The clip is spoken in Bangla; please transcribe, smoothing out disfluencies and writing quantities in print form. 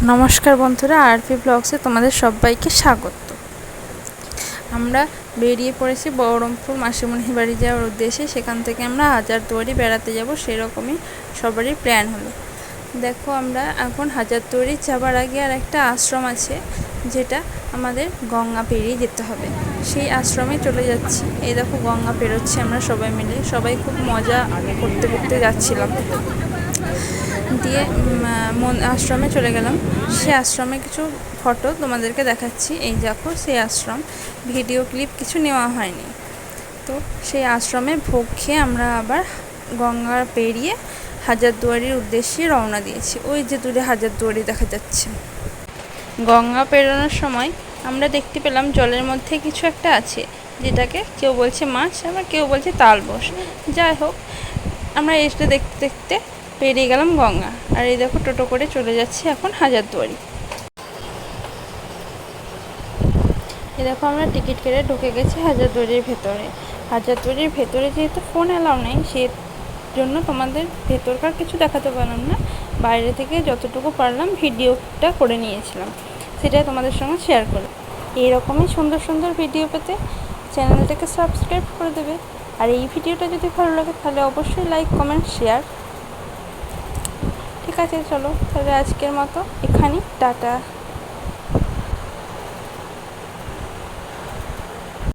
নমস্কার বন্ধুরা, আরপি ব্লগসে তোমাদের সবাইকে স্বাগত। আমরা বেরিয়ে পড়েছি বহরমপুর মাসিমণির বাড়ি যাওয়ার উদ্দেশ্যে। সেখান থেকে আমরা হাজারদুয়ারি বেড়াতে যাব, সেরকমই সবারই প্ল্যান হলো। দেখো, আমরা এখন হাজারদুয়ারি যাবার আগে আর একটা আশ্রম আছে, যেটা আমাদের গঙ্গা পেরিয়ে যেতে হবে। সেই আশ্রমে চলে যাচ্ছি। এই দেখো, গঙ্গা পেরোচ্ছি আমরা সবাই মিলে। সবাই খুব মজা করতে করতে যাচ্ছিলাম। দিয়ে আশ্রমে চলে গেলাম। সে আশ্রমে কিছু ফটো তোমাদেরকে দেখাচ্ছি। এই দেখো, সেই আশ্রম। ভিডিও ক্লিপ কিছু নেওয়া হয়নি। তো সেই আশ্রমে ভোগ খেয়ে আমরা আবার গঙ্গা পেরিয়ে হাজারদুয়ারির উদ্দেশ্যে রওনা দিয়েছি। ওই যে দূরে হাজারদুয়ারি দেখা যাচ্ছে। গঙ্গা পেরোনোর সময় আমরা দেখতে পেলাম জলের মধ্যে কিছু একটা আছে, যেটাকে কেউ বলছে মাছ, আবার কেউ বলছে তালবস। যাই হোক, আমরা এটা দেখতে দেখতে পেরিয়ে গেলাম গঙ্গা। আর এই দেখো, টোটো করে চলে যাচ্ছি এখন হাজারদুয়ারি। এই দেখো, আমরা টিকিট কেটে ঢুকে গেছি হাজারদুয়ারির ভেতরে। হাজারদুয়ারির ভেতরে যেহেতু ফোন অ্যালাউ নেই, সেই জন্য তোমাদের ভেতরকার কিছু দেখাতে পারলাম না। বাইরে থেকে যতটুকু পারলাম ভিডিওটা করে নিয়েছিলাম, সেটাই তোমাদের সঙ্গে শেয়ার করলাম। এইরকমই সুন্দর সুন্দর ভিডিও পেতে চ্যানেলটাকে সাবস্ক্রাইব করে দেবে। আর এই ভিডিওটা যদি ভালো লাগে তাহলে অবশ্যই লাইক, কমেন্ট, শেয়ার। ঠিক আছে, চলো তাহলে আজকের মতো এখানেই, টাটা।